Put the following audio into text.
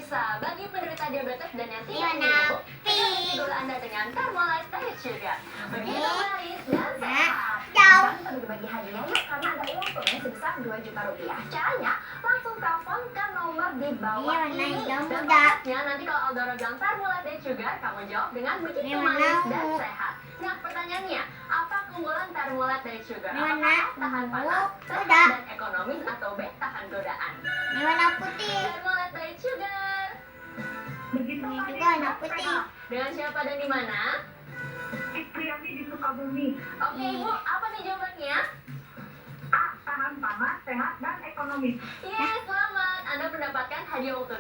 Pemirsa, bagi penderita diabetes dan yang tidak Gimana? minum, isi gula Anda dengan Carmolize Diet Sugar. Begitu manis dan sehat. Dan kita bagi hadiah yuk, karena ada uang tunai sebesar 2 juta rupiah. Caranya, langsung telepon ke nomor di bawah ini. Dan prosesnya nanti kalau Aldora bilang Carmolize Diet Sugar, kamu jawab dengan begitu manis dan sehat. Nah, pertanyaannya, apa keunggulan Carmolize Diet Sugar? Apakah tahan panas, sehat, dan ekonomis, atau B, tahan godaan? Ini warna putih. Carmolize Diet Sugar. Ini juga warna putih. Dengan siapa dan di mana? Istriani di Sukabumi. Oke, Ibu, apa nih jawabannya? A. Tahan panas, sehat, dan ekonomis. Yes, selamat. Anda mendapatkan hadiah uang tunai.